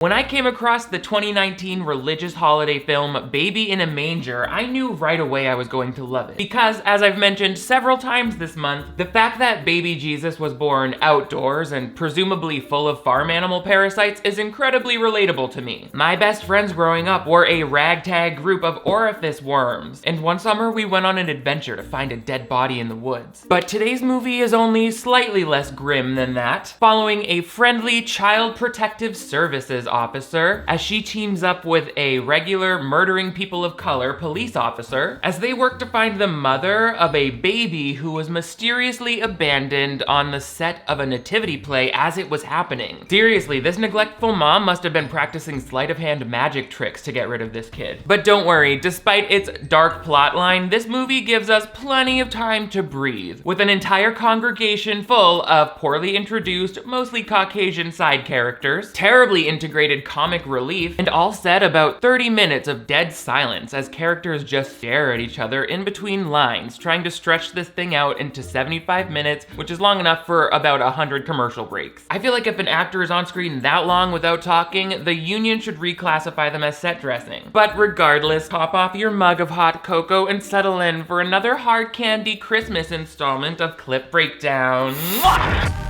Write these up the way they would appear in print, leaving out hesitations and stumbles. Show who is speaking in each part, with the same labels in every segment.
Speaker 1: When I came across the 2019 religious holiday film Baby in a Manger, I knew right away I was going to love it. Because, as I've mentioned several times this month, the fact that baby Jesus was born outdoors and presumably full of farm animal parasites is incredibly relatable to me. My best friends growing up were a ragtag group of orifice worms, and one summer we went on an adventure to find a dead body in the woods. But today's movie is only slightly less grim than that, following a friendly Child Protective Services officer as she teams up with a regular murdering people of color police officer as they work to find the mother of a baby who was mysteriously abandoned on the set of a nativity play as it was happening. Seriously, this neglectful mom must have been practicing sleight of hand magic tricks to get rid of this kid. But don't worry, despite its dark plotline, this movie gives us plenty of time to breathe, with an entire congregation full of poorly introduced, mostly Caucasian side characters, terribly integrated comic relief, and all said about 30 minutes of dead silence as characters just stare at each other in between lines, trying to stretch this thing out into 75 minutes, which is long enough for about 100 commercial breaks. I feel like if an actor is on screen that long without talking, the union should reclassify them as set dressing. But regardless, pop off your mug of hot cocoa and settle in for another hard candy Christmas installment of Clip Breakdown. Mwah!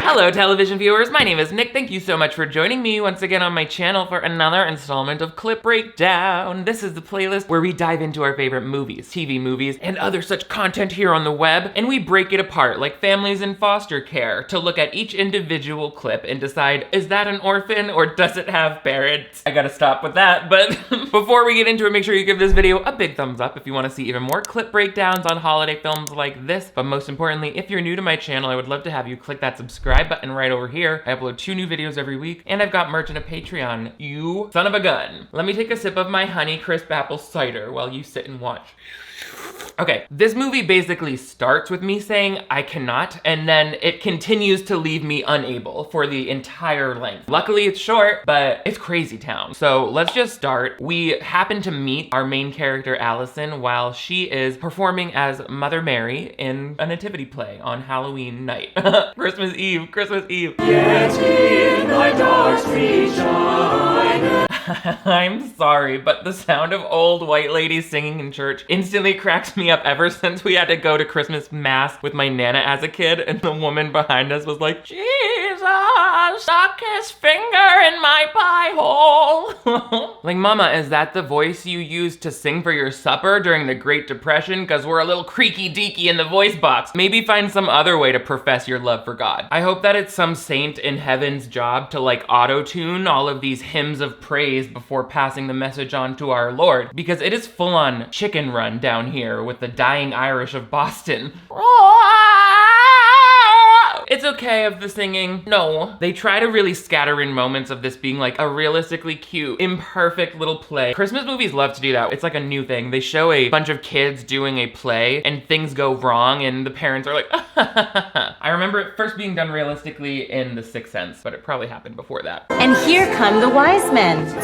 Speaker 1: Hello television viewers, my name is Nick. Thank you so much for joining me once again on my channel for another installment of Clip Breakdown. This is the playlist where we dive into our favorite movies, TV movies, and other such content here on the web, and we break it apart like families in foster care to look at each individual clip and decide, is that an orphan or does it have parents? I gotta stop with that, but before we get into it, make sure you give this video a big thumbs up if you want to see even more clip breakdowns on holiday films like this. But most importantly, if you're new to my channel, I would love to have you click that subscribe button right over here. I upload 2 new videos every week, and I've got merch and a Patreon. You son of a gun. Let me take a sip of my honey crisp apple cider while you sit and watch. Okay, this movie basically starts with me saying I cannot, and then it continues to leave me unable for the entire length. Luckily it's short, but it's crazy town. So let's just start. We happen to meet our main character Allison while she is performing as Mother Mary in a nativity play on Halloween night. Christmas Eve, Christmas Eve.
Speaker 2: Yet in thy dark street shine.
Speaker 1: I'm sorry, but the sound of old white ladies singing in church instantly cracks me up ever since we had to go to Christmas mass with my Nana as a kid, and the woman behind us was like, Jesus stuck his finger in my pie hole. Like, mama, is that the voice you used to sing for your supper during the Great Depression? Cause we're a little creaky deaky in the voice box. Maybe find some other way to profess your love for God. I hope that it's some saint in heaven's job to like auto-tune all of these hymns of praise before passing the message on to our Lord, because it is full on chicken run down here with the dying Irish of Boston. It's okay of the singing. No. They try to really scatter in moments of this being like a realistically cute, imperfect little play. Christmas movies love to do that. It's like a new thing. They show a bunch of kids doing a play and things go wrong and the parents are like, I remember it first being done realistically in The Sixth Sense, but it probably happened before that.
Speaker 3: And here come the wise men.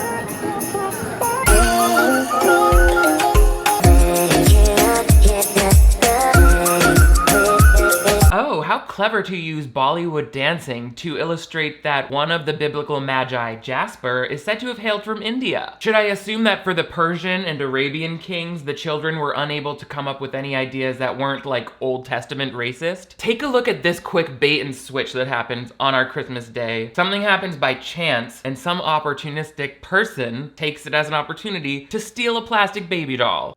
Speaker 1: Oh, how clever to use Bollywood dancing to illustrate that one of the biblical magi, Jasper, is said to have hailed from India. Should I assume that for the Persian and Arabian kings, the children were unable to come up with any ideas that weren't like Old Testament racist? Take a look at this quick bait and switch that happens on our Christmas day. Something happens by chance and some opportunistic person takes it as an opportunity to steal a plastic baby doll.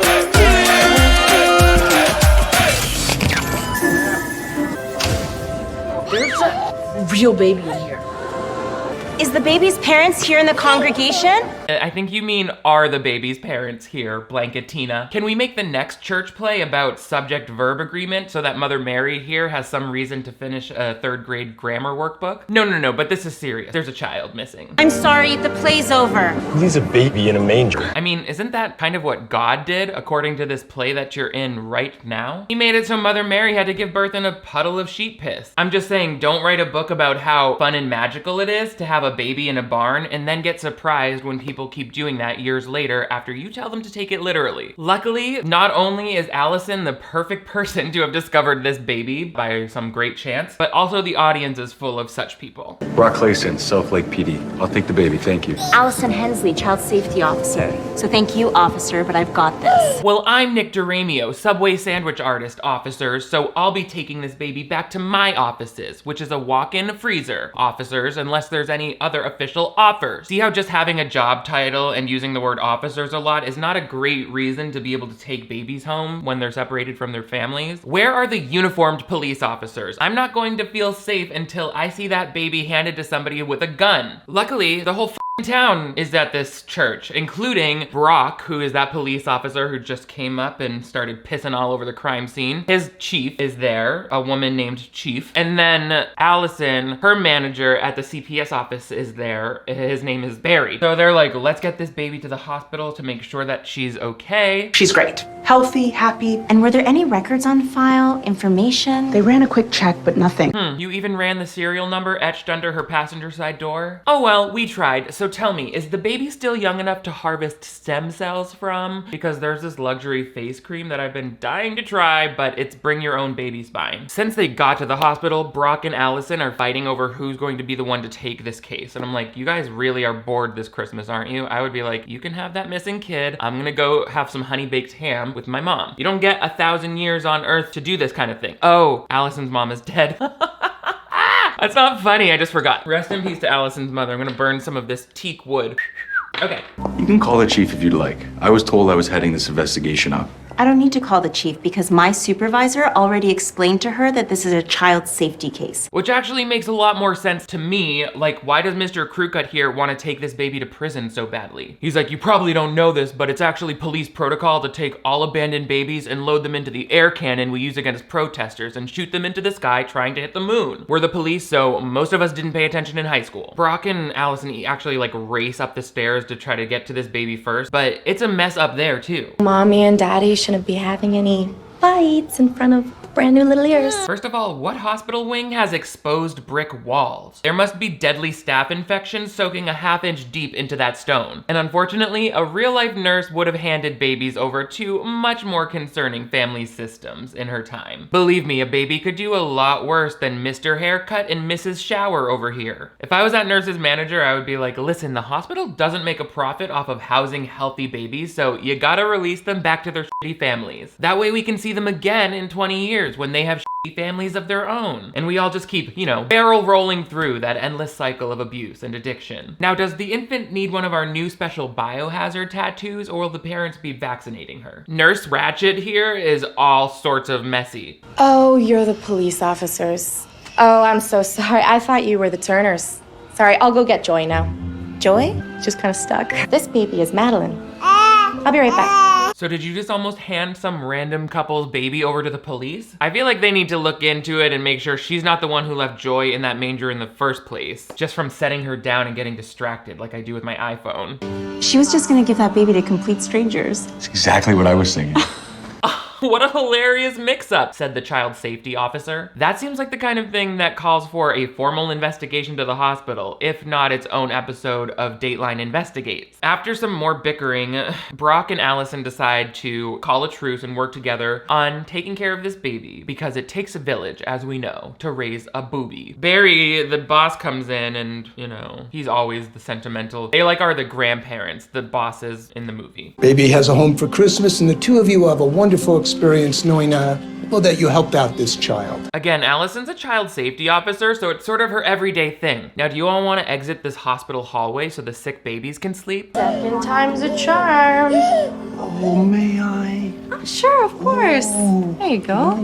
Speaker 3: There's a real baby in here. Is the baby's parents here in the congregation?
Speaker 1: I think you mean, are the baby's parents here, Blanketina? Can we make the next church play about subject-verb agreement so that Mother Mary here has some reason to finish a 3rd grade grammar workbook? No, but this is serious. There's a child missing.
Speaker 3: I'm sorry, the play's over.
Speaker 4: Who leaves a baby in a manger?
Speaker 1: I mean, isn't that kind of what God did, according to this play that you're in right now? He made it so Mother Mary had to give birth in a puddle of sheep piss. I'm just saying, don't write a book about how fun and magical it is to have a baby in a barn and then get surprised when people people keep doing that years later after you tell them to take it literally. Luckily, not only is Allison the perfect person to have discovered this baby by some great chance, but also the audience is full of such people.
Speaker 5: Brock Clayson, South Lake PD. I'll take the baby, thank you.
Speaker 3: Allison Hensley, child safety officer. So thank you, officer, but I've got this.
Speaker 1: Well, I'm Nick DiRamio, Subway sandwich artist, officers, so I'll be taking this baby back to my offices, which is a walk-in freezer, officers, unless there's any other official offers. See how just having a job title and using the word officers a lot is not a great reason to be able to take babies home when they're separated from their families? Where are the uniformed police officers? I'm not going to feel safe until I see that baby handed to somebody with a gun. Luckily, the whole town is at this church, including Brock, who is that police officer who just came up and started pissing all over the crime scene. His chief is there, a woman named Chief. And then Allison, her manager at the CPS office is there. His name is Barry. So they're like, let's get this baby to the hospital to make sure that she's okay.
Speaker 6: She's great. Healthy, happy.
Speaker 3: And were there any records on file? Information?
Speaker 6: They ran a quick check, but nothing.
Speaker 1: You even ran the serial number etched under her passenger side door? Oh well, we tried. So tell me, is the baby still young enough to harvest stem cells from? Because there's this luxury face cream that I've been dying to try, but it's bring your own baby spine. Since they got to the hospital, Brock and Allison are fighting over who's going to be the one to take this case. And I'm like, you guys really are bored this Christmas, aren't you? I would be like, you can have that missing kid. I'm gonna go have some honey baked ham with my mom. You don't get 1,000 years on Earth to do this kind of thing. Oh, Allison's mom is dead. That's not funny, I just forgot. Rest in peace to Allison's mother. I'm gonna burn some of this teak wood. Okay.
Speaker 5: You can call the chief if you'd like. I was told I was heading this investigation up.
Speaker 3: I don't need to call the chief because my supervisor already explained to her that this is a child safety case.
Speaker 1: Which actually makes a lot more sense to me. Like, why does Mr. Crewcut here want to take this baby to prison so badly? He's like, you probably don't know this, but it's actually police protocol to take all abandoned babies and load them into the air cannon we use against protesters and shoot them into the sky trying to hit the moon. We're the police, so most of us didn't pay attention in high school. Brock and Allison actually like race up the stairs to try to get to this baby first, but it's a mess up there too.
Speaker 7: Mommy and Daddy shouldn't be having any fights in front of brand new little ears.
Speaker 1: First of all, what hospital wing has exposed brick walls? There must be deadly staph infections soaking a half-inch deep into that stone. And unfortunately, a real-life nurse would have handed babies over to much more concerning family systems in her time. Believe me, a baby could do a lot worse than Mr. Haircut and Mrs. Shower over here. If I was that nurse's manager, I would be like, listen, the hospital doesn't make a profit off of housing healthy babies, so you gotta release them back to their shitty families. That way we can see them again in 20 years when they have shitty families of their own. And we all just keep, you know, barrel rolling through that endless cycle of abuse and addiction. Now, does the infant need one of our new special biohazard tattoos, or will the parents be vaccinating her? Nurse Ratchet here is all sorts of messy.
Speaker 7: Oh, you're the police officers. Oh, I'm so sorry. I thought you were the Turners. Sorry, I'll go get Joy now. Joy? Just kind of stuck. This baby is Madeline. I'll be right back.
Speaker 1: So did you just almost hand some random couple's baby over to the police? I feel like they need to look into it and make sure she's not the one who left Joy in that manger in the first place, just from setting her down and getting distracted like I do with my iPhone.
Speaker 3: She was just gonna give that baby to complete strangers.
Speaker 5: That's exactly what I was thinking.
Speaker 1: What a hilarious mix-up, said the child safety officer. That seems like the kind of thing that calls for a formal investigation to the hospital, if not its own episode of Dateline Investigates. After some more bickering, Brock and Allison decide to call a truce and work together on taking care of this baby, because it takes a village, as we know, to raise a booby. Barry, the boss, comes in and, you know, he's always the sentimental. They like are the grandparents, the bosses in the movie.
Speaker 8: Baby has a home for Christmas, and the two of you will have a wonderful experience knowing, well, that you helped out this child.
Speaker 1: Again, Allison's a child safety officer, so it's sort of her everyday thing. Now, do you all want to exit this hospital hallway so the sick babies can sleep?
Speaker 7: Second time's a charm.
Speaker 8: Oh, may I?
Speaker 7: Sure, of course. There you go.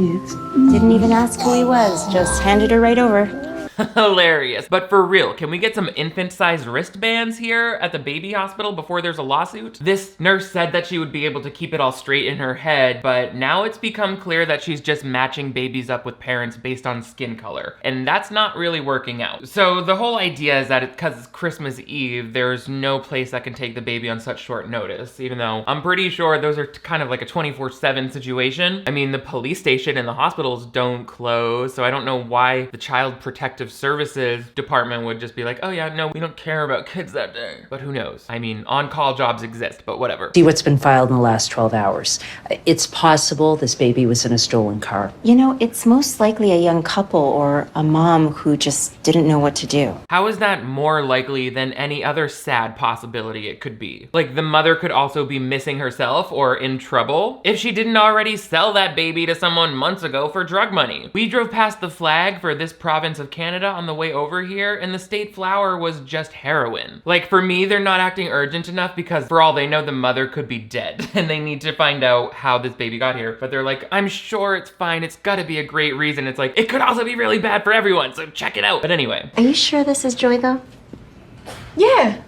Speaker 3: Didn't even ask who he was, just handed her right over.
Speaker 1: Hilarious. But for real, can we get some infant-sized wristbands here at the baby hospital before there's a lawsuit? This nurse said that she would be able to keep it all straight in her head, but now it's become clear that she's just matching babies up with parents based on skin color, and that's not really working out. So the whole idea is that because it's Christmas Eve, there's no place that can take the baby on such short notice, even though I'm pretty sure those are kind of like a 24/7 situation. I mean, the police station and the hospitals don't close, so I don't know why the Child Protective Protective Services department would just be like, oh yeah, no, we don't care about kids that day. But who knows? I mean, on-call jobs exist, but whatever.
Speaker 9: See what's been filed in the last 12 hours. It's possible this baby was in a stolen car.
Speaker 3: You know, it's most likely a young couple or a mom who just didn't know what to do.
Speaker 1: How is that more likely than any other sad possibility it could be? Like, the mother could also be missing herself or in trouble if she didn't already sell that baby to someone months ago for drug money. We drove past the flag for this province of Canada on the way over here, and the state flower was just heroin. Like, for me, they're not acting urgent enough because for all they know, the mother could be dead and they need to find out how this baby got here. But they're like, I'm sure it's fine. It's gotta be a great reason. It's like, it could also be really bad for everyone, so check it out. But anyway.
Speaker 3: Are you sure this is Joy, though?
Speaker 7: Yeah.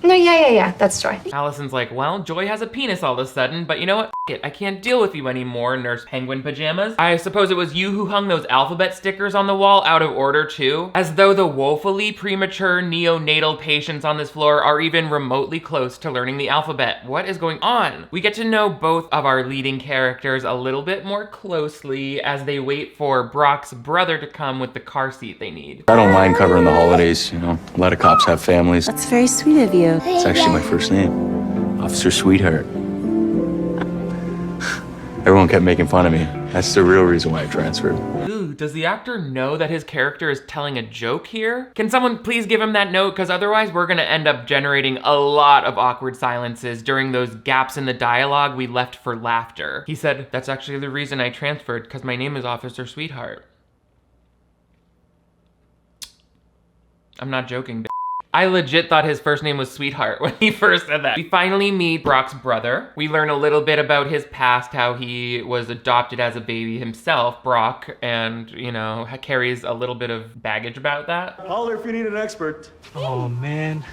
Speaker 7: No, yeah, that's Joy.
Speaker 1: Allison's like, well, Joy has a penis all of a sudden, but you know what? F it, I can't deal with you anymore, Nurse Penguin Pajamas. I suppose it was you who hung those alphabet stickers on the wall out of order too? As though the woefully premature neonatal patients on this floor are even remotely close to learning the alphabet. What is going on? We get to know both of our leading characters a little bit more closely as they wait for Brock's brother to come with the car seat they need.
Speaker 5: I don't mind covering the holidays, you know. A lot of cops have families.
Speaker 3: That's very sweet of you.
Speaker 5: It's actually my first name. Officer Sweetheart. Everyone kept making fun of me. That's the real reason why I transferred.
Speaker 1: Ooh, does the actor know that his character is telling a joke here? Can someone please give him that note? Because otherwise we're gonna end up generating a lot of awkward silences during those gaps in the dialogue we left for laughter. He said, that's actually the reason I transferred, because my name is Officer Sweetheart. I'm not joking. I legit thought his first name was Sweetheart when he first said that. We finally meet Brock's brother. We learn a little bit about his past, how he was adopted as a baby himself, Brock, and, you know, carries a little bit of baggage about that.
Speaker 2: Holler if you need an expert.
Speaker 10: Oh man,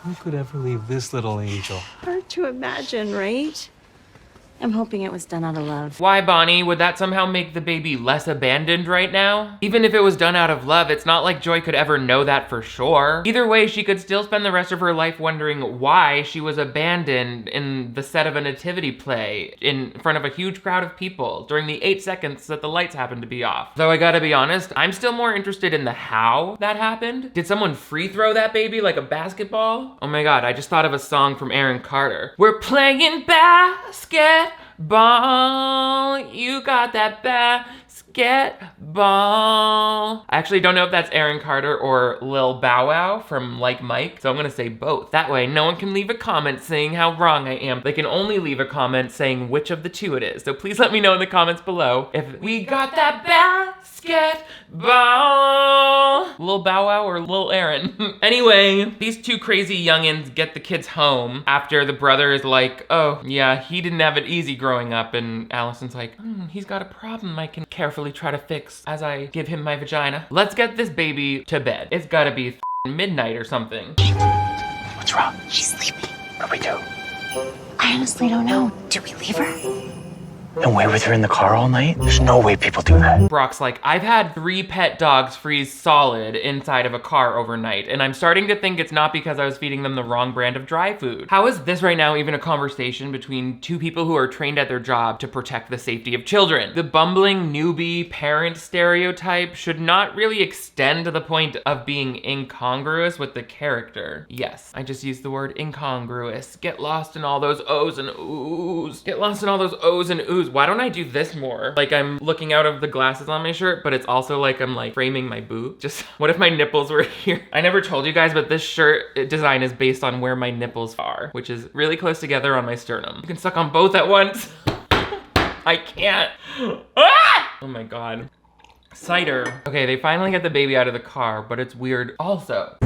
Speaker 10: who could ever leave this little angel?
Speaker 3: Hard to imagine, right? I'm hoping it was done out of love.
Speaker 1: Why, Bonnie? Would that somehow make the baby less abandoned right now? Even if it was done out of love, it's not like Joy could ever know that for sure. Either way, she could still spend the rest of her life wondering why she was abandoned in the set of a nativity play in front of a huge crowd of people during the 8 seconds that the lights happened to be off. Though I gotta be honest, I'm still more interested in the how that happened. Did someone free throw that baby like a basketball? Oh my God, I just thought of a song from Aaron Carter. We're playing basketball, you got that basketball. I actually don't know if that's Aaron Carter or Lil Bow Wow from Like Mike, so I'm gonna say both. That way, no one can leave a comment saying how wrong I am. They can only leave a comment saying which of the two it is. So please let me know in the comments below if we got that basketball. Lil Bow Wow or Lil Aaron. Anyway, these two crazy youngins get the kids home after the brother is like, oh yeah, he didn't have it easy growing up, and Allison's like, he's got a problem I can carefully try to fix as I give him my vagina. Let's get this baby to bed. It's gotta be midnight or something.
Speaker 5: What's wrong?
Speaker 3: She's sleeping.
Speaker 5: What do we do?
Speaker 3: I honestly don't know. Do we leave her?
Speaker 4: And wait with her in the car all night? There's no way people do that.
Speaker 1: Brock's like, I've had 3 pet dogs freeze solid inside of a car overnight, and I'm starting to think it's not because I was feeding them the wrong brand of dry food. How is this right now even a conversation between two people who are trained at their job to protect the safety of children? The bumbling newbie parent stereotype should not really extend to the point of being incongruous with the character. Yes, I just used the word incongruous. Get lost in all those O's and oohs. Get lost in all those O's and oohs. Why don't I do this more? Like I'm looking out of the glasses on my shirt, but it's also like I'm like framing my boob. Just what if my nipples were here? I never told you guys, but this shirt design is based on where my nipples are, which is really close together on my sternum. You can suck on both at once. I can't. Ah! Oh my God. Cider. Okay, they finally get the baby out of the car, but it's weird also.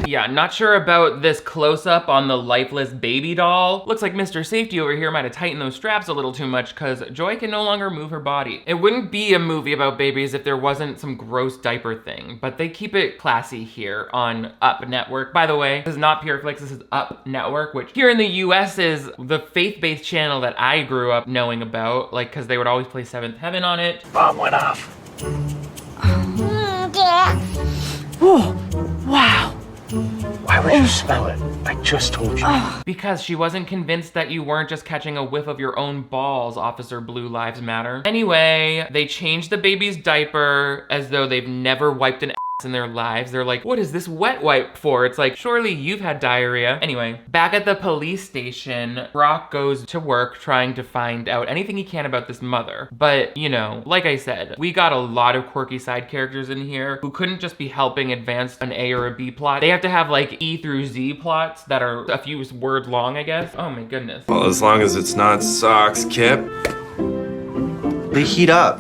Speaker 1: Yeah, not sure about this close-up on the lifeless baby doll. Looks like Mr. Safety over here might have tightened those straps a little too much because Joy can no longer move her body. It wouldn't be a movie about babies if there wasn't some gross diaper thing, but they keep it classy here on Up Network. By the way, this is not PureFlix, this is Up Network, which here in the US is the faith-based channel that I grew up knowing about, like, because they would always play Seventh Heaven on it.
Speaker 4: Bomb went off.
Speaker 6: Oh, wow.
Speaker 4: Why Why would you smell it? I just told you.
Speaker 1: Because she wasn't convinced that you weren't just catching a whiff of your own balls, Officer Blue Lives Matter. Anyway, they changed the baby's diaper as though they've never wiped an ass in their lives. They're like, what is this wet wipe for? It's like, surely you've had diarrhea. Anyway, back at the police station, Brock goes to work trying to find out anything he can about this mother. But, you know, like I said, we got a lot of quirky side characters in here who couldn't just be helping advance an A or a B plot. They have to have like E through Z plots that are a few words long, I guess. Oh my goodness.
Speaker 11: Well, as long as it's not socks, Kip.
Speaker 4: They heat up.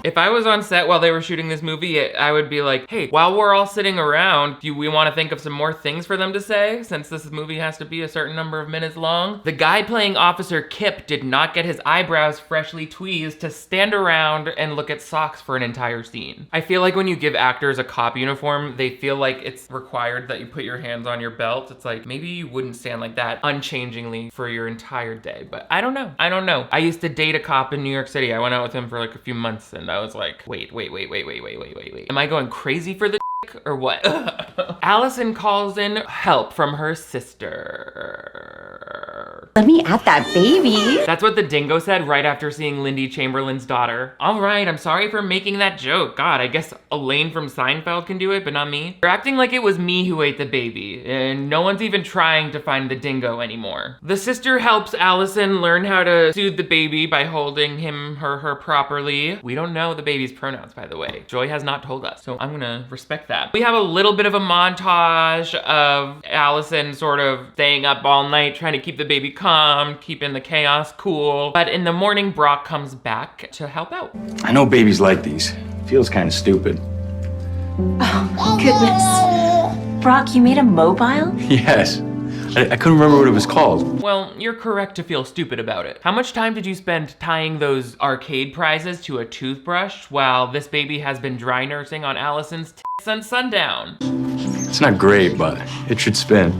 Speaker 1: If I was on set while they were shooting this movie, I would be like, hey, while we're all sitting around, do we want to think of some more things for them to say, since this movie has to be a certain number of minutes long? The guy playing Officer Kip did not get his eyebrows freshly tweezed to stand around and look at socks for an entire scene. I feel like when you give actors a cop uniform, they feel like it's required that you put your hands on your belt. It's like, maybe you wouldn't stand like that unchangingly for your entire day, but I don't know. I used to date a cop in New York City. I went out with him for like a few months, and I was like, wait. Am I going crazy for the or what? Allison calls in help from her sister.
Speaker 3: Let me at that baby.
Speaker 1: That's what the dingo said right after seeing Lindy Chamberlain's daughter. All right, I'm sorry for making that joke. God, I guess Elaine from Seinfeld can do it, but not me. They're acting like it was me who ate the baby, and no one's even trying to find the dingo anymore. The sister helps Allison learn how to soothe the baby by holding her properly. We don't know the baby's pronouns, by the way. Joy has not told us, so I'm gonna respect that. We have a little bit of a montage of Allison sort of staying up all night trying to keep the baby calm, keeping the chaos cool. But in the morning, Brock comes back to help out.
Speaker 5: I know babies like these. Feels kind of stupid.
Speaker 3: Oh, goodness. Brock, you made a mobile?
Speaker 5: Yes. I couldn't remember what it was called.
Speaker 1: Well, you're correct to feel stupid about it. How much time did you spend tying those arcade prizes to a toothbrush while this baby has been dry nursing on Allison's tits since sundown?
Speaker 5: It's not great, but it should spin.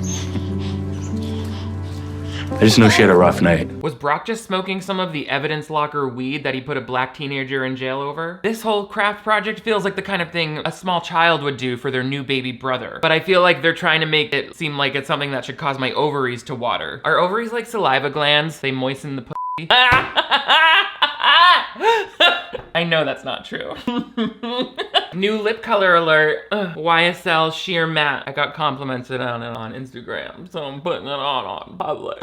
Speaker 5: I just know she had a rough night.
Speaker 1: Was Brock just smoking some of the evidence locker weed that he put a black teenager in jail over? This whole craft project feels like the kind of thing a small child would do for their new baby brother. But I feel like they're trying to make it seem like it's something that should cause my ovaries to water. Are ovaries like saliva glands? They moisten the pussy? I know that's not true. New lip color alert. YSL sheer matte. I got complimented on it on Instagram, so I'm putting it on public.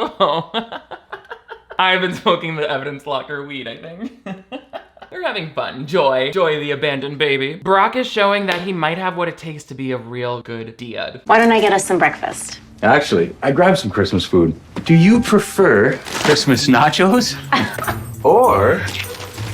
Speaker 1: I've been smoking the evidence locker weed, I think. They're having fun. Joy the abandoned baby. Brock is showing that he might have what it takes to be a real good diad.
Speaker 3: Why don't I get us some breakfast?
Speaker 5: Actually, I grabbed some Christmas food. Do you prefer Christmas nachos or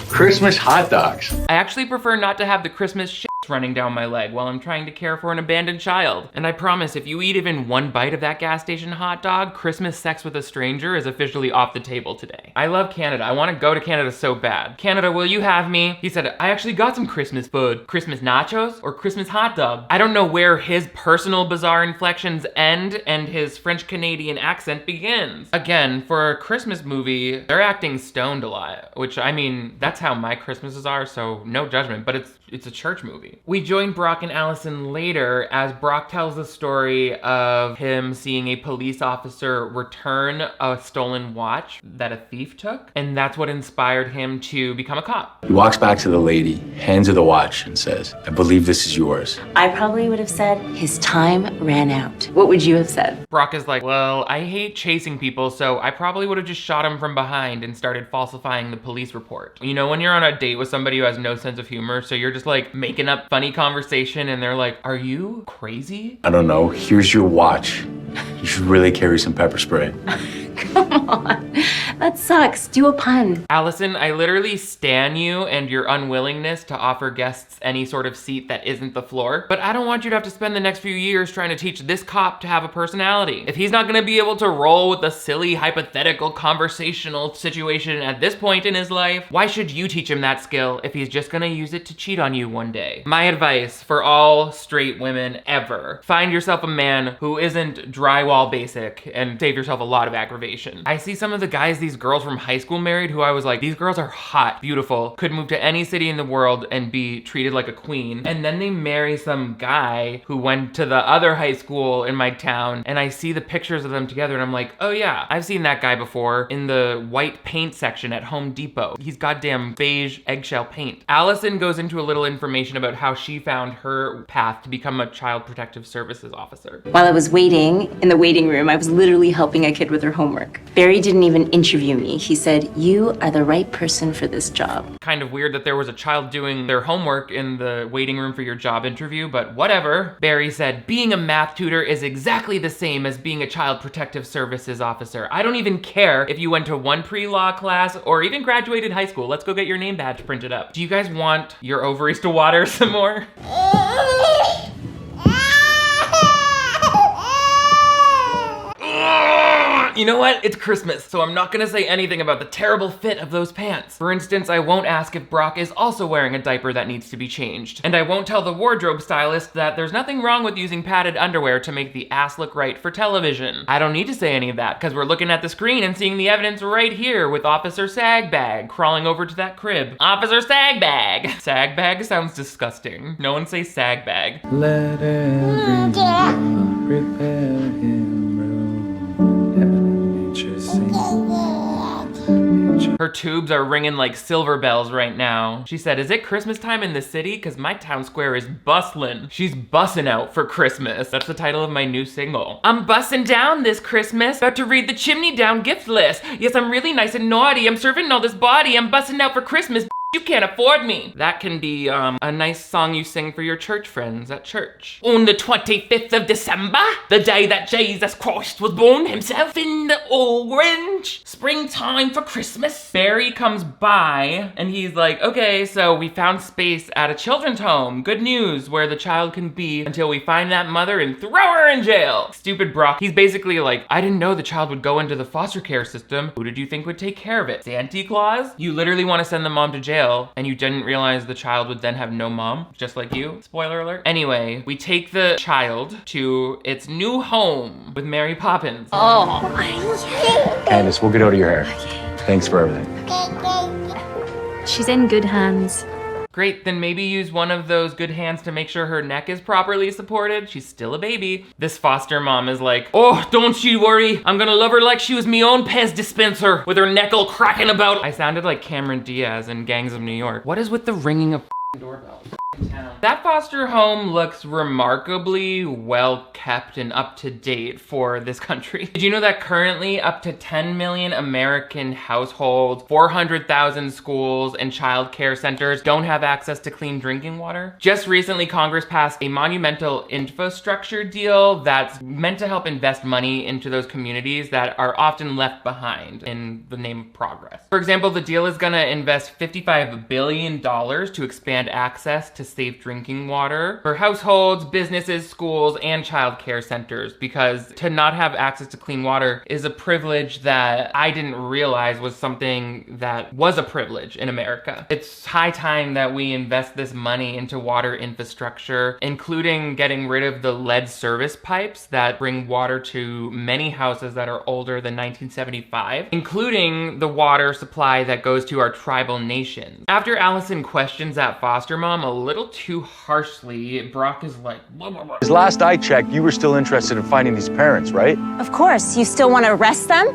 Speaker 5: Christmas hot dogs?
Speaker 1: I actually prefer not to have the Christmas shit running down my leg while I'm trying to care for an abandoned child. And I promise, if you eat even one bite of that gas station hot dog, Christmas sex with a stranger is officially off the table today. I love Canada. I want to go to Canada so bad. Canada, will you have me? He said, I actually got some Christmas food. Christmas nachos or Christmas hot dog? I don't know where his personal bizarre inflections end and his French-Canadian accent begins. Again, for a Christmas movie, they're acting stoned a lot, which, I mean, that's how my Christmases are, so no judgment, but it's a church movie. We join Brock and Allison later as Brock tells the story of him seeing a police officer return a stolen watch that a thief took, and that's what inspired him to become a cop.
Speaker 5: He walks back to the lady, hands her the watch, and says, I believe this is yours.
Speaker 3: I probably would have said, his time ran out. What would you have said?
Speaker 1: Brock is like, well, I hate chasing people, so I probably would have just shot him from behind and started falsifying the police report. You know, when you're on a date with somebody who has no sense of humor, so you're just like making up funny conversation and they're like, are you crazy?
Speaker 5: I don't know, here's your watch. You should really carry some pepper spray.
Speaker 3: Come on, that sucks. Do a pun.
Speaker 1: Allison, I literally stan you and your unwillingness to offer guests any sort of seat that isn't the floor, but I don't want you to have to spend the next few years trying to teach this cop to have a personality. If he's not gonna be able to roll with a silly, hypothetical, conversational situation at this point in his life, why should you teach him that skill if he's just gonna use it to cheat on you one day? My advice for all straight women ever, find yourself a man who isn't drywall basic and save yourself a lot of aggravation. I see some of the guys these these girls from high school married who I was like, these girls are hot, beautiful, could move to any city in the world and be treated like a queen. And then they marry some guy who went to the other high school in my town, and I see the pictures of them together and I'm like, oh yeah, I've seen that guy before in the white paint section at Home Depot. He's goddamn beige eggshell paint. Allison goes into a little information about how she found her path to become a child protective services officer.
Speaker 3: While I was waiting in the waiting room, I was literally helping a kid with her homework. Barry didn't even interview me. He said, "You are the right person for this job."
Speaker 1: Kind of weird that there was a child doing their homework in the waiting room for your job interview, but whatever. Barry said, being a math tutor is exactly the same as being a child protective services officer. I don't even care if you went to one pre-law class or even graduated high school. Let's go get your name badge printed up. Do you guys want your ovaries to water some more? You know what? It's Christmas, so I'm not gonna say anything about the terrible fit of those pants. For instance, I won't ask if Brock is also wearing a diaper that needs to be changed. And I won't tell the wardrobe stylist that there's nothing wrong with using padded underwear to make the ass look right for television. I don't need to say any of that, because we're looking at the screen and seeing the evidence right here with Officer Sagbag crawling over to that crib. Officer Sagbag! Sagbag sounds disgusting. No one say Sagbag.
Speaker 5: Let everyone prepare him.
Speaker 1: Her tubes are ringing like silver bells right now. She said, is it Christmas time in the city? Cause my town square is bustlin'. She's bussin' out for Christmas. That's the title of my new single. I'm bussin' down this Christmas, about to read the chimney down gift list. Yes, I'm really nice and naughty. I'm serving all this body. I'm bussin' out for Christmas. You can't afford me. That can be a nice song you sing for your church friends at church. On the 25th of December, the day that Jesus Christ was born himself in the orange, springtime for Christmas. Barry comes by and he's like, okay, so we found space at a children's home. Good news, where the child can be until we find that mother and throw her in jail. Stupid Brock. He's basically like, I didn't know the child would go into the foster care system. Who did you think would take care of it? Santa Claus? You literally want to send the mom to jail, and you didn't realize the child would then have no mom, just like you. Spoiler alert. Anyway, we take the child to its new home with Mary Poppins.
Speaker 3: Oh.
Speaker 5: Candace, we'll get out of your hair. Thanks for everything.
Speaker 3: She's in good hands.
Speaker 1: Great, then maybe use one of those good hands to make sure her neck is properly supported. She's still a baby. This foster mom is like, oh, don't you worry. I'm gonna love her like she was me own Pez dispenser with her neck all cracking about. I sounded like Cameron Diaz in Gangs of New York. What is with the ringing of doorbells? That foster home looks remarkably well kept and up to date for this country. Did you know that currently up to 10 million American households, 400,000 schools, and child care centers don't have access to clean drinking water? Just recently, Congress passed a monumental infrastructure deal that's meant to help invest money into those communities that are often left behind in the name of progress. For example, the deal is gonna invest $55 billion to expand access to safe drinking water for households, businesses, schools, and child care centers, because to not have access to clean water is a privilege that I didn't realize was something that was a privilege in America. It's high time that we invest this money into water infrastructure, including getting rid of the lead service pipes that bring water to many houses that are older than 1975, including the water supply that goes to our tribal nations. After Allison questions that foster mom a little too harshly, Brock is like, blah, blah, blah.
Speaker 5: As last I checked, you were still interested in finding these parents, right?
Speaker 3: Of course. You still want to arrest them?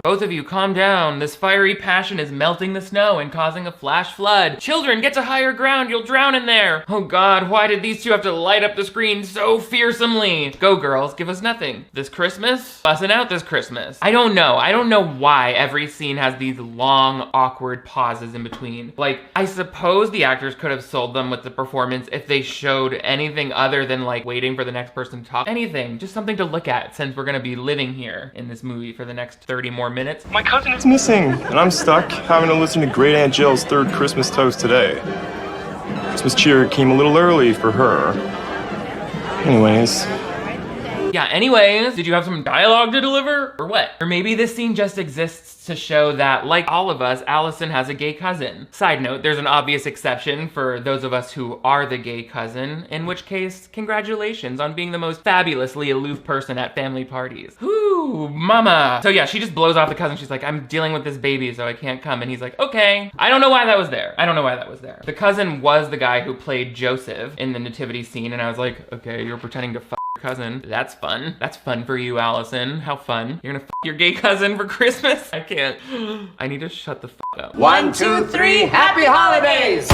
Speaker 1: Both of you, calm down. This fiery passion is melting the snow and causing a flash flood. Children, get to higher ground. You'll drown in there. Oh God, why did these two have to light up the screen so fearsomely? Go girls, give us nothing. This Christmas? Bussin' out this Christmas. I don't know why every scene has these long, awkward pauses in between. Like, I suppose the actors could have sold them with the performance if they showed anything other than like waiting for the next person to talk. Anything, just something to look at, since we're gonna be living here in this movie for the next 30 more minutes.
Speaker 11: My cousin is missing, and I'm stuck having to listen to Great Aunt Jill's third Christmas toast today. Christmas cheer came a little early for her. Anyways,
Speaker 1: Yeah, anyways, did you have some dialogue to deliver or what? Or maybe this scene just exists to show that, like all of us, Allison has a gay cousin. Side note, there's an obvious exception for those of us who are the gay cousin, in which case, congratulations on being the most fabulously aloof person at family parties. Whoo, mama. So yeah, she just blows off the cousin. She's like, I'm dealing with this baby, so I can't come. And he's like, okay. I don't know why that was there. I don't know why that was there. The cousin was the guy who played Joseph in the Nativity Scene, and I was like, okay, you're pretending to f your cousin. That's fun. That's fun for you, Allison. How fun. You're gonna f your gay cousin for Christmas? I can't. I need to shut the f up.
Speaker 2: 1, 2, 3, happy holidays!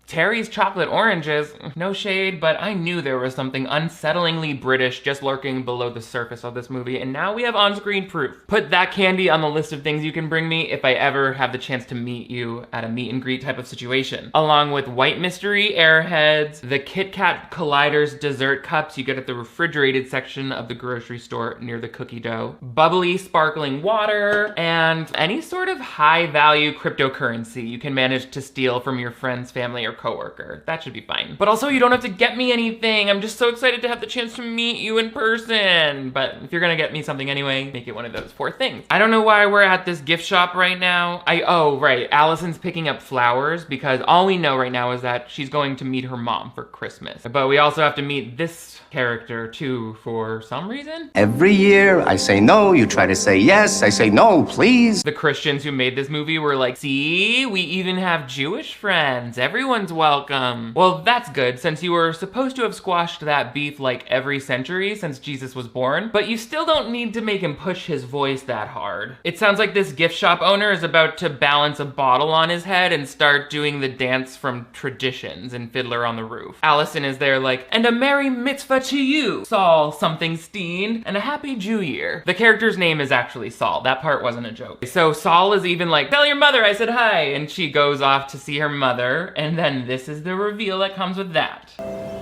Speaker 1: Terry's chocolate oranges, no shade, but I knew there was something unsettlingly British just lurking below the surface of this movie, and now we have on-screen proof. Put that candy on the list of things you can bring me if I ever have the chance to meet you at a meet and greet type of situation. Along with white mystery airheads, the Kit Kat Colliders dessert cups you get at the refrigerated section of the grocery store near the cookie dough, bubbly sparkling water, and any sort of high-value cryptocurrency you can manage to steal from your friend's family or coworker. That should be fine. But also, you don't have to get me anything. I'm just so excited to have the chance to meet you in person. But if you're gonna get me something anyway, make it one of those 4 things. I don't know why we're at this gift shop right now. Oh, right. Allison's picking up flowers because all we know right now is that she's going to meet her mom for Christmas. But we also have to meet this character too for some reason.
Speaker 12: Every year, I say no, you try to say yes, I say no, please.
Speaker 1: The Christians who made this movie were like, see, we even have Jewish friends. Everyone's welcome. Well, that's good, since you were supposed to have squashed that beef like every century since Jesus was born, but you still don't need to make him push his voice that hard. It sounds like this gift shop owner is about to balance a bottle on his head and start doing the dance from Traditions in Fiddler on the Roof. Allison is there like, and a merry mitzvah to you, Saul something Steen, and a happy Jew year. The character's name is actually Saul. That part wasn't a joke. So Saul is even like, tell your mother I said hi, and she goes off to see her mother, and then this is the reveal that comes with that.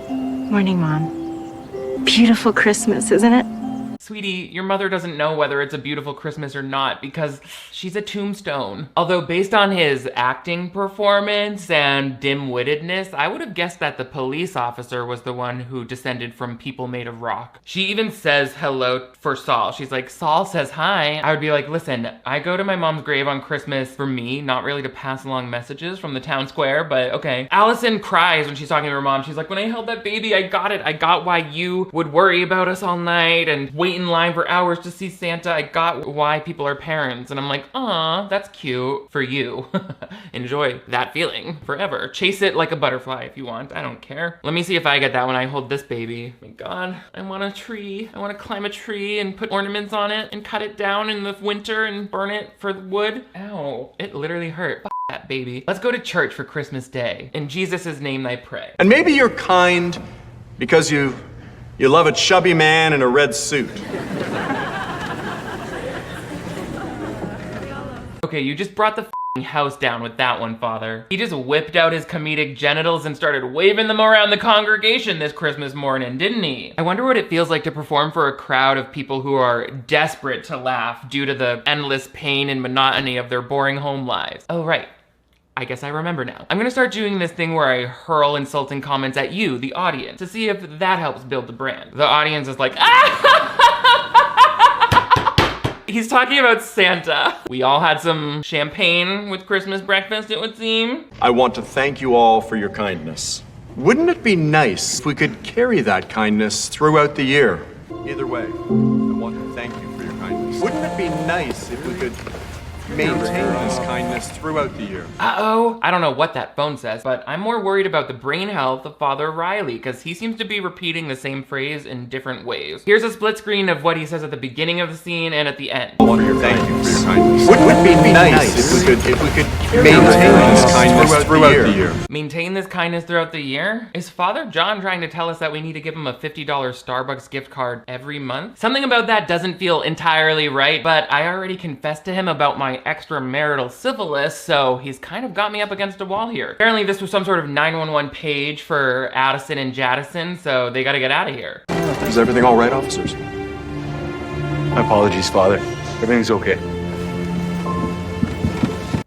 Speaker 3: Morning, Mom. Beautiful Christmas, isn't it?
Speaker 1: Sweetie, your mother doesn't know whether it's a beautiful Christmas or not because she's a tombstone. Although based on his acting performance and dim-wittedness, I would have guessed that the police officer was the one who descended from people made of rock. She even says hello for Saul. She's like, Saul says hi. I would be like, listen, I go to my mom's grave on Christmas for me, not really to pass along messages from the town square, but okay. Allison cries when she's talking to her mom. She's like, when I held that baby, I got it. I got why you would worry about us all night and wait in line for hours to see Santa. I got why people are parents. And I'm like, aw, that's cute for you. Enjoy that feeling forever. Chase it like a butterfly if you want. I don't care. Let me see if I get that when I hold this baby. Oh my God, I want a tree. I want to climb a tree and put ornaments on it and cut it down in the winter and burn it for wood. Ow, it literally hurt. F that baby. Let's go to church for Christmas Day. In Jesus' name I pray.
Speaker 11: And maybe you're kind because you love a chubby man in a red suit.
Speaker 1: Okay, you just brought the f***ing house down with that one, Father. He just whipped out his comedic genitals and started waving them around the congregation this Christmas morning, didn't he? I wonder what it feels like to perform for a crowd of people who are desperate to laugh due to the endless pain and monotony of their boring home lives. Oh, right. I guess I remember now. I'm gonna start doing this thing where I hurl insulting comments at you, the audience, to see if that helps build the brand. The audience is like, ah! He's talking about Santa. We all had some champagne with Christmas breakfast, it would seem.
Speaker 11: I want to thank you all for your kindness. Wouldn't it be nice if we could carry that kindness throughout the year? Either way, I want to thank you for your kindness. Wouldn't it be nice if we could maintain this kindness throughout the year?
Speaker 1: Uh-oh. I don't know what that phone says, but I'm more worried about the brain health of Father Riley, because he seems to be repeating the same phrase in different ways. Here's a split screen of what he says at the beginning of the scene and at the end.
Speaker 11: Thank you for your kindness. Wouldn't it be nice if we could maintain this kindness throughout the year?
Speaker 1: Maintain this kindness throughout the year? Is Father John trying to tell us that we need to give him a $50 Starbucks gift card every month? Something about that doesn't feel entirely right, but I already confessed to him about my extramarital syphilis, so he's kind of got me up against a wall here. Apparently this was some sort of 911 page for Addison and Jaddison, so they gotta get out of here.
Speaker 11: Is everything all right, officers?
Speaker 5: My apologies, Father. Everything's okay.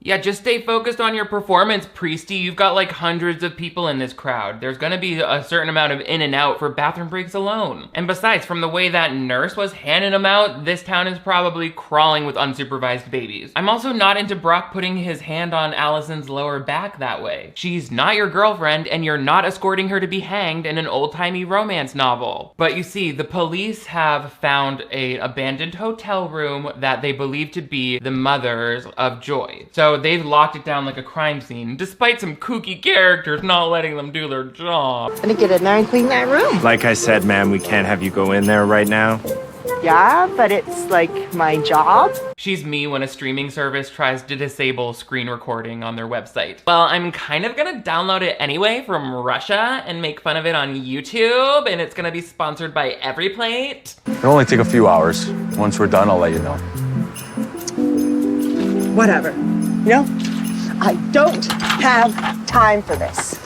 Speaker 1: Yeah, just stay focused on your performance, Priesty. You've got like hundreds of people in this crowd. There's gonna be a certain amount of in and out for bathroom breaks alone. And besides, from the way that nurse was handing them out, this town is probably crawling with unsupervised babies. I'm also not into Brock putting his hand on Allison's lower back that way. She's not your girlfriend, and you're not escorting her to be hanged in an old-timey romance novel. But you see, the police have found an abandoned hotel room that they believe to be the mother's of Joy. So they've locked it down like a crime scene, despite some kooky characters not letting them do their job.
Speaker 6: Gonna get in there and clean that room.
Speaker 13: Like I said, ma'am, we can't have you go in there right now.
Speaker 6: Yeah, but it's like my job.
Speaker 1: She's me when a streaming service tries to disable screen recording on their website. Well, I'm kind of gonna download it anyway from Russia and make fun of it on YouTube, and it's gonna be sponsored by EveryPlate.
Speaker 5: It'll only take a few hours. Once we're done, I'll let you know.
Speaker 6: Whatever. You know, I don't have time for this.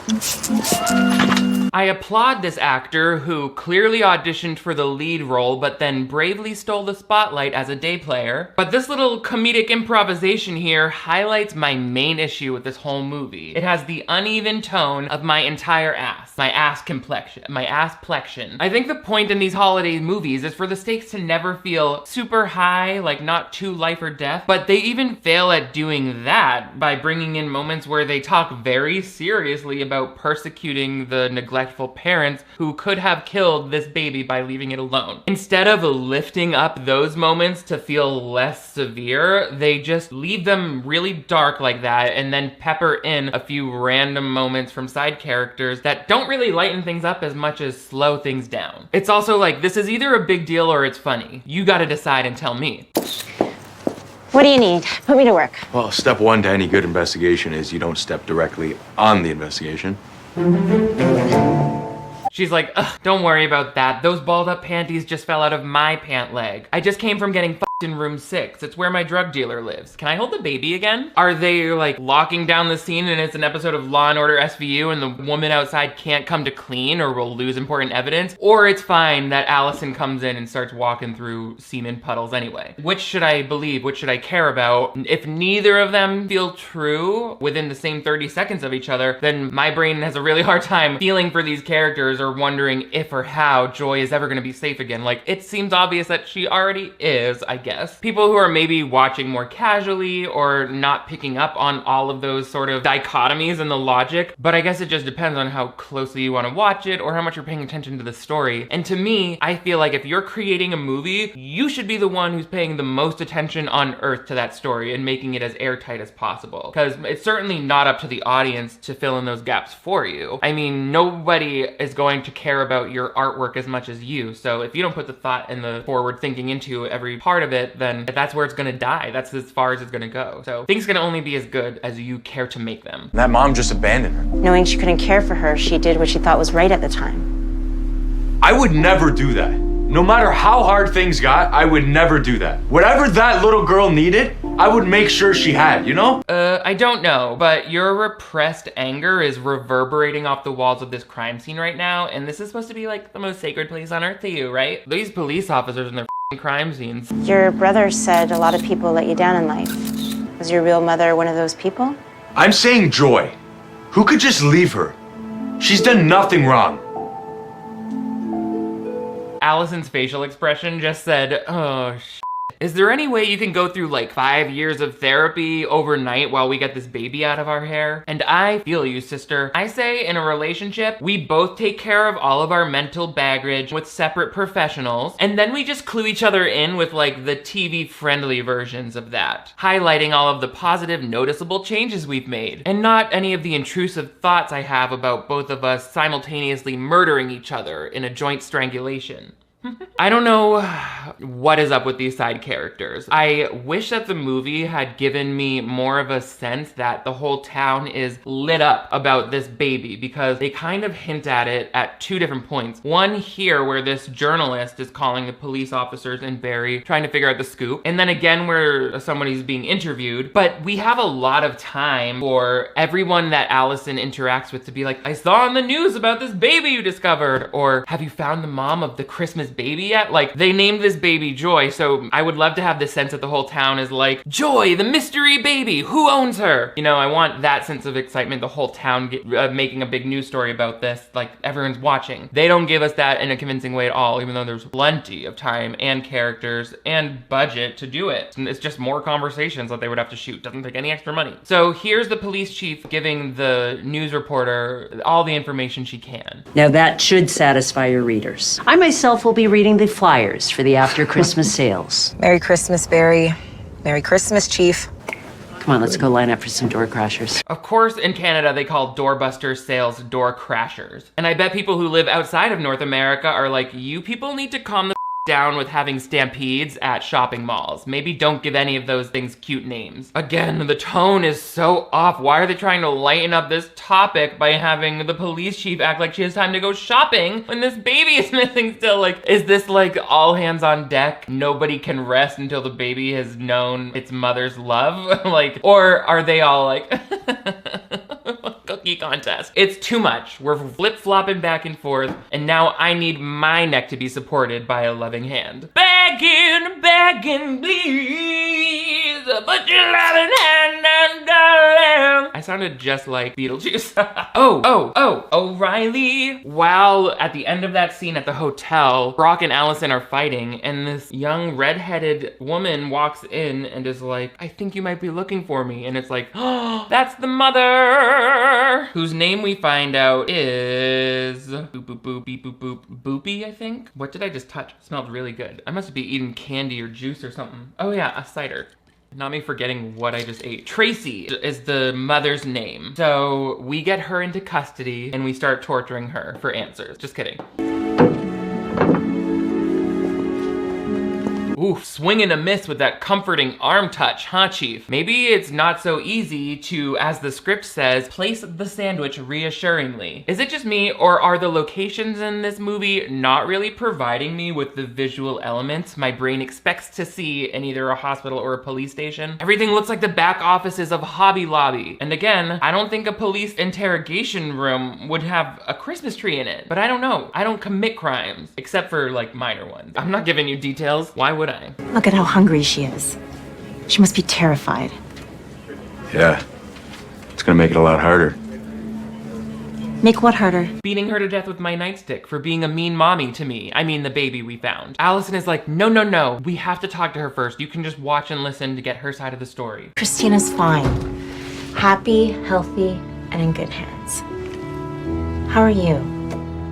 Speaker 1: I applaud this actor who clearly auditioned for the lead role but then bravely stole the spotlight as a day player. But this little comedic improvisation here highlights my main issue with this whole movie. It has the uneven tone of my entire ass. My ass complexion. My ass-plexion. I think the point in these holiday movies is for the stakes to never feel super high, like not too life or death, but they even fail at doing that by bringing in moments where they talk very seriously about persecuting the neglectful parents who could have killed this baby by leaving it alone. Instead of lifting up those moments to feel less severe, they just leave them really dark like that and then pepper in a few random moments from side characters that don't really lighten things up as much as slow things down. It's also like, this is either a big deal or it's funny. You gotta decide and tell me.
Speaker 3: What do you need? Put me to work.
Speaker 5: Well, step one to any good investigation is you don't step directly on the investigation.
Speaker 1: She's like, ugh, don't worry about that. Those balled up panties just fell out of my pant leg. I just came from getting fucked in room 6. It's where my drug dealer lives. Can I hold the baby again? Are they like locking down the scene and it's an episode of Law & Order SVU and the woman outside can't come to clean or will lose important evidence? Or it's fine that Allison comes in and starts walking through semen puddles anyway? Which should I believe? Which should I care about? If neither of them feel true within the same 30 seconds of each other, then my brain has a really hard time feeling for these characters or wondering if or how Joy is ever gonna be safe again. Like, it seems obvious that she already is, I guess. People who are maybe watching more casually or not picking up on all of those sort of dichotomies in the logic, but I guess it just depends on how closely you wanna watch it or how much you're paying attention to the story. And to me, I feel like if you're creating a movie, you should be the one who's paying the most attention on earth to that story and making it as airtight as possible. Because it's certainly not up to the audience to fill in those gaps for you. I mean, nobody is going to care about your artwork as much as you, so if you don't put the thought and the forward thinking into every part of it, then that's where it's gonna die. That's as far as it's gonna go. So things can only be as good as you care to make them.
Speaker 5: That mom just abandoned her.
Speaker 3: Knowing she couldn't care for her, she did what she thought was right at the time.
Speaker 5: I would never do that. No matter how hard things got, I would never do that. Whatever that little girl needed, I would make sure she had, you know?
Speaker 1: I don't know, but your repressed anger is reverberating off the walls of this crime scene right now, and this is supposed to be like the most sacred place on earth to you, right? These police officers and their crime scenes.
Speaker 3: Your brother said a lot of people let you down in life. Was your real mother one of those people?
Speaker 5: I'm saying Joy. Who could just leave her? She's done nothing wrong.
Speaker 1: Allison's facial expression just said, oh, Is there any way you can go through like 5 years of therapy overnight while we get this baby out of our hair? And I feel you, sister. I say in a relationship, we both take care of all of our mental baggage with separate professionals, and then we just clue each other in with like the TV-friendly versions of that, highlighting all of the positive, noticeable changes we've made, and not any of the intrusive thoughts I have about both of us simultaneously murdering each other in a joint strangulation. I don't know what is up with these side characters. I wish that the movie had given me more of a sense that the whole town is lit up about this baby, because they kind of hint at it at 2 different points. One here where this journalist is calling the police officers in Barrie trying to figure out the scoop, and then again where somebody's being interviewed. But we have a lot of time for everyone that Allison interacts with to be like, I saw on the news about this baby you discovered, or have you found the mom of the Christmas baby yet? Like, they named this baby Joy, so I would love to have this sense that the whole town is like, Joy, the mystery baby, who owns her? You know, I want that sense of excitement, the whole town making a big news story about this, like everyone's watching. They don't give us that in a convincing way at all, even though there's plenty of time and characters and budget to do it. And it's just more conversations that they would have to shoot. Doesn't take any extra money. So here's the police chief giving the news reporter all the information she can.
Speaker 9: Now that should satisfy your readers. I myself will be reading the flyers for the after Christmas sales.
Speaker 14: Merry Christmas, Barry. Merry Christmas, Chief.
Speaker 9: Come on, let's go line up for some door crashers.
Speaker 1: Of course, in Canada, they call doorbusters sales door crashers. And I bet people who live outside of North America are like, you people need to calm the down with having stampedes at shopping malls. Maybe don't give any of those things cute names. Again, the tone is so off. Why are they trying to lighten up this topic by having the police chief act like she has time to go shopping when this baby is missing still? Like, is this like all hands on deck? Nobody can rest until the baby has known its mother's love? Like, or are they all like, cookie contest? It's too much. We're flip-flopping back and forth, and now I need my neck to be supported by a loving hand. Begging, begging, please, put your loving hand down, darling. I sounded just like Beetlejuice. Oh, O'Reilly. While at the end of that scene at the hotel, Brock and Allison are fighting, and this young redheaded woman walks in and is like, I think you might be looking for me. And it's like, oh, that's the mother, whose name we find out is boop boop boop beep boop boop boopy, I think. What did I just touch? It smelled really good. I must be eating candy or juice or something. Oh yeah, a cider. Not me forgetting what I just ate. Tracy is the mother's name. So we get her into custody and we start torturing her for answers. Just kidding. Ooh, swing and a miss with that comforting arm touch, huh, Chief? Maybe it's not so easy to, as the script says, place the sandwich reassuringly. Is it just me, or are the locations in this movie not really providing me with the visual elements my brain expects to see in either a hospital or a police station? Everything looks like the back offices of Hobby Lobby. And again, I don't think a police interrogation room would have a Christmas tree in it. But I don't know. I don't commit crimes, except for like minor ones. I'm not giving you details. Why would I?
Speaker 15: Look at how hungry she is. She must be terrified.
Speaker 5: Yeah. It's gonna make it a lot harder.
Speaker 15: Make what harder?
Speaker 1: Beating her to death with my nightstick for being a mean mommy to me. I mean, the baby we found. Allison is like, no, no, no. We have to talk to her first. You can just watch and listen to get her side of the story.
Speaker 15: Christina's fine. Happy, healthy, and in good hands. How are you?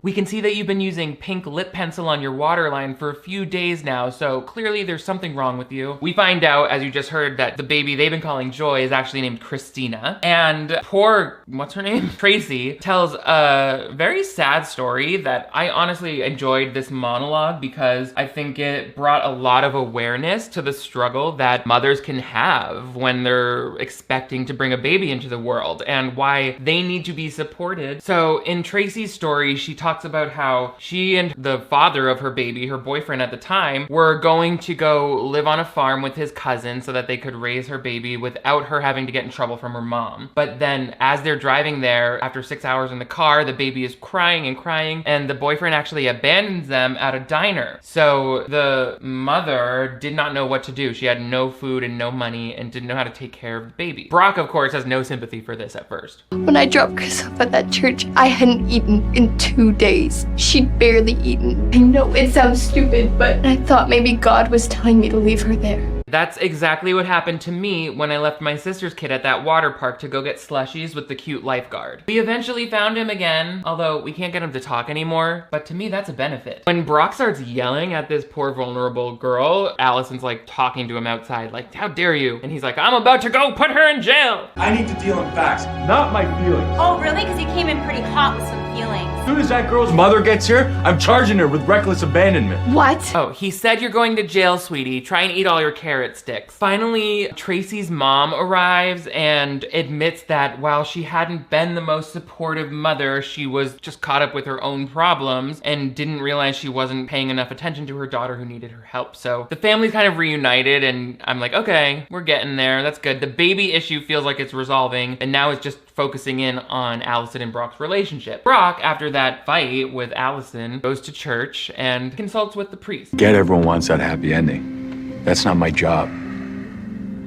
Speaker 1: We can see that you've been using pink lip pencil on your waterline for a few days now, so clearly there's something wrong with you. We find out, as you just heard, that the baby they've been calling Joy is actually named Christina. And poor, what's her name? Tracy tells a very sad story that I honestly enjoyed this monologue because I think it brought a lot of awareness to the struggle that mothers can have when they're expecting to bring a baby into the world and why they need to be supported. So in Tracy's story, she talks about how she and the father of her baby, her boyfriend at the time, were going to go live on a farm with his cousin so that they could raise her baby without her having to get in trouble from her mom. But then as they're driving there, after 6 hours in the car, the baby is crying and crying, and the boyfriend actually abandons them at a diner. So the mother did not know what to do. She had no food and no money and didn't know how to take care of the baby. Brock, of course, has no sympathy for this at first.
Speaker 16: When I dropped Chris off at that church, I hadn't eaten in 2 days. She'd barely eaten. I know it sounds stupid, but I thought maybe God was telling me to leave her there.
Speaker 1: That's exactly what happened to me when I left my sister's kid at that water park to go get slushies with the cute lifeguard. We eventually found him again, although we can't get him to talk anymore, but to me that's a benefit. When Brock starts yelling at this poor vulnerable girl, Allison's like talking to him outside, like, how dare you? And he's like, I'm about to go put her in jail.
Speaker 11: I need to deal in facts, not my feelings.
Speaker 17: Oh, really? Because you came in pretty hot with some feelings.
Speaker 11: As soon as that girl's mother gets here, I'm charging her with reckless abandonment.
Speaker 16: What?
Speaker 1: Oh, he said you're going to jail, sweetie. Try and eat all your carrot sticks. Finally, Tracy's mom arrives and admits that while she hadn't been the most supportive mother, she was just caught up with her own problems and didn't realize she wasn't paying enough attention to her daughter who needed her help. So the family's kind of reunited and I'm like, okay, we're getting there. That's good. The baby issue feels like it's resolving and now it's just focusing in on Allison and Brock's relationship. Brock Brock, after that fight with Allison, goes to church and consults with the priest.
Speaker 5: Get everyone wants that happy ending. That's not my job.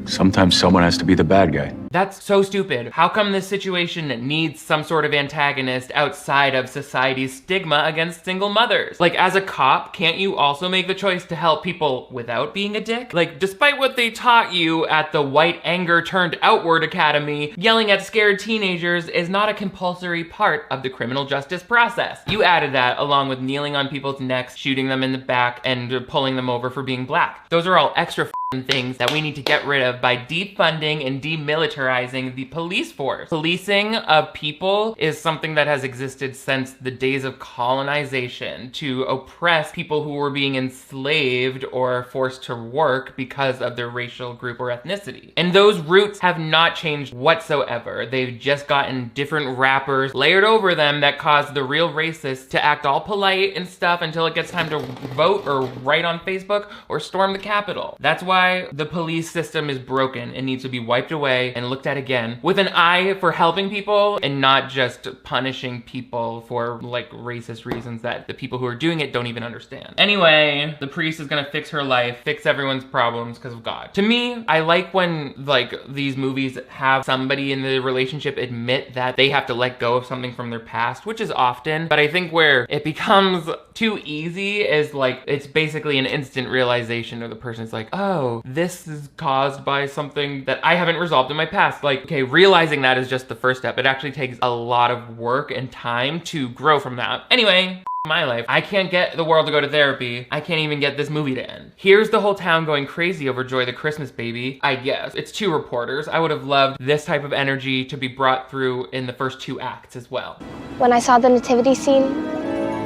Speaker 5: Sometimes someone has to be the bad guy.
Speaker 1: That's so stupid. How come this situation needs some sort of antagonist outside of society's stigma against single mothers? Like, as a cop, can't you also make the choice to help people without being a dick? Like, despite what they taught you at the White Anger Turned Outward Academy, yelling at scared teenagers is not a compulsory part of the criminal justice process. You added that along with kneeling on people's necks, shooting them in the back, and pulling them over for being black. Those are all extra things that we need to get rid of by defunding and demilitarizing the police force. Policing of people is something that has existed since the days of colonization to oppress people who were being enslaved or forced to work because of their racial group or ethnicity. And those roots have not changed whatsoever. They've just gotten different wrappers layered over them that cause the real racists to act all polite and stuff until it gets time to vote or write on Facebook or storm the Capitol. That's why the police system is broken and needs to be wiped away and looked at again with an eye for helping people and not just punishing people for like racist reasons that the people who are doing it don't even understand. Anyway, the priest is gonna fix her life, fix everyone's problems because of God. To me, I like when like these movies have somebody in the relationship admit that they have to let go of something from their past, which is often, but I think where it becomes too easy is like it's basically an instant realization where the person's like, oh, this is caused by something that I haven't resolved in my past. Like, okay, realizing that is just the first step. It actually takes a lot of work and time to grow from that. Anyway, my life. I can't get the world to go to therapy. I can't even get this movie to end. Here's the whole town going crazy over Joy the Christmas baby. I guess. It's 2 reporters. I would have loved this type of energy to be brought through in the first 2 acts as well.
Speaker 18: When I saw the Nativity Scene,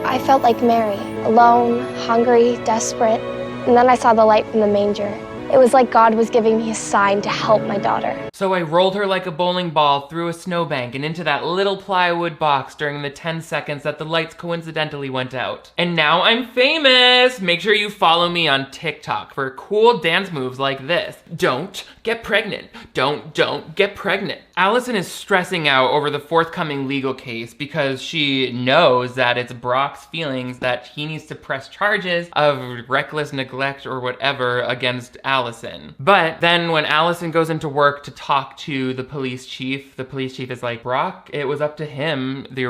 Speaker 18: I felt like Mary, alone, hungry, desperate. And then I saw the light from the manger. It was like God was giving me a sign to help my daughter.
Speaker 1: So I rolled her like a bowling ball through a snowbank and into that little plywood box during the 10 seconds that the lights coincidentally went out. And now I'm famous! Make sure you follow me on TikTok for cool dance moves like this. Don't get pregnant. Don't get pregnant. Allison is stressing out over the forthcoming legal case because she knows that it's Brock's feelings that he needs to press charges of reckless neglect or whatever against Allison. But then when Allison goes into work to talk to the police chief is like, Brock, it was up to him, the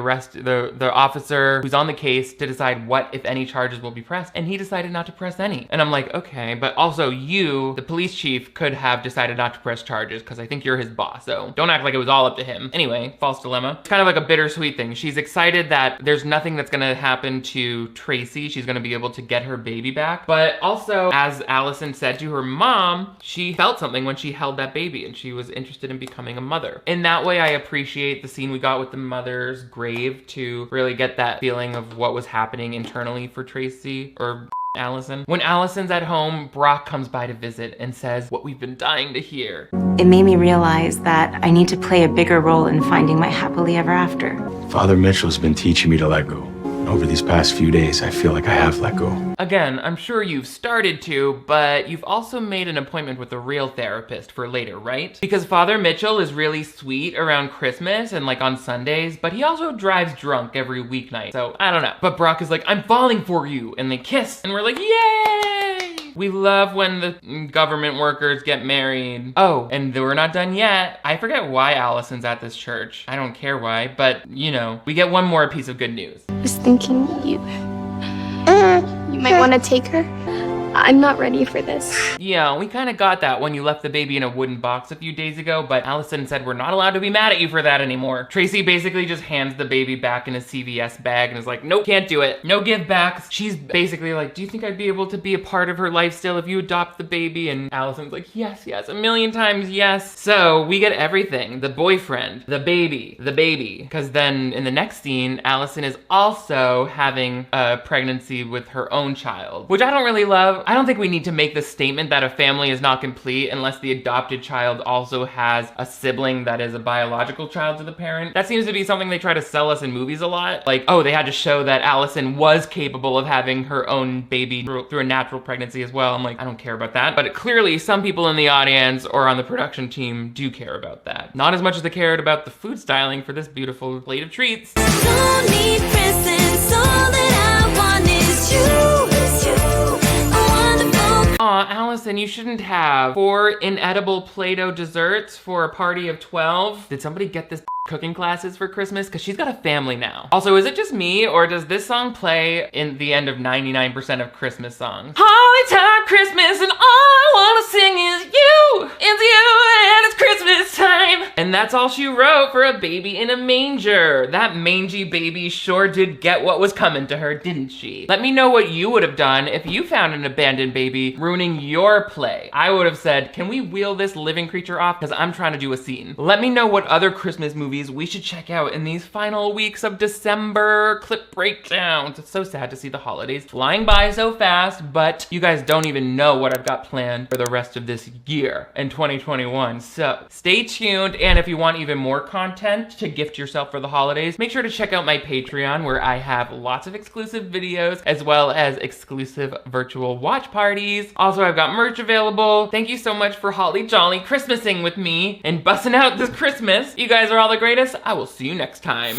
Speaker 1: officer who's on the case, to decide what, if any, charges will be pressed. And he decided not to press any. And I'm like, okay, but also you, the police chief, could have decided not to press charges because I think you're his boss. So don't act like it was all up to him. Anyway, false dilemma. It's kind of like a bittersweet thing. She's excited that there's nothing that's gonna happen to Tracy. She's gonna be able to get her baby back. But also, as Allison said to her mom, she felt something when she held that baby and she was interested in becoming a mother. In that way, I appreciate the scene we got with the mother's grave to really get that feeling of what was happening internally for Tracy, or Allison. When Allison's at home, Brock comes by to visit and says what we've been dying to hear.
Speaker 3: It made me realize that I need to play a bigger role in finding my happily ever after.
Speaker 5: Father Mitchell's been teaching me to let go. Over these past few days, I feel like I have let go.
Speaker 1: Again, I'm sure you've started to, but you've also made an appointment with a real therapist for later, right? Because Father Mitchell is really sweet around Christmas and like on Sundays, but he also drives drunk every weeknight, so I don't know. But Brock is like, I'm falling for you, and they kiss, and we're like, yay! We love when the government workers get married. Oh, and we're not done yet. I forget why Allison's at this church. I don't care why, but you know, we get one more piece of good news.
Speaker 16: I was thinking you might want to take her. I'm not ready for this.
Speaker 1: Yeah, we kind of got that when you left the baby in a wooden box a few days ago, but Allison said we're not allowed to be mad at you for that anymore. Tracy basically just hands the baby back in a CVS bag and is like, nope, can't do it. No give backs. She's basically like, do you think I'd be able to be a part of her life still if you adopt the baby? And Allison's like, yes, a million times yes. So we get everything. The boyfriend, the baby. Because then in the next scene, Allison is also having a pregnancy with her own child, which I don't really love. I don't think we need to make the statement that a family is not complete unless the adopted child also has a sibling that is a biological child to the parent. That seems to be something they try to sell us in movies a lot. Like, oh, they had to show that Allison was capable of having her own baby through a natural pregnancy as well. I'm like, I don't care about that. But clearly some people in the audience or on the production team do care about that. Not as much as they cared about the food styling for this beautiful plate of treats.
Speaker 2: Don't need presents, all that I want is you, a wonderful.
Speaker 1: Aw, Allison, you shouldn't have 4 inedible Play-Doh desserts for a party of 12. Did somebody get this cooking classes for Christmas? Because she's got a family now. Also, is it just me, or does this song play in the end of 99% of Christmas songs? Oh, it's our Christmas and all I wanna sing is you! It's you and it's Christmas time! And that's all she wrote for A Baby in a Manger. That mangy baby sure did get what was coming to her, didn't she? Let me know what you would have done if you found an abandoned baby ruining your play. I would have said, can we wheel this living creature off? Because I'm trying to do a scene. Let me know what other Christmas movies we should check out in these final weeks of December. Clip breakdowns. It's so sad to see the holidays flying by so fast, but you guys don't even know what I've got planned for the rest of this year in 2021. So stay tuned, and if you want even more content to gift yourself for the holidays, make sure to check out my Patreon where I have lots of exclusive videos as well as exclusive virtual watch parties. Also, I've got merch available. Thank you so much for holly jolly Christmasing with me and busting out this Christmas. You guys are all the greatest. I will see you next time.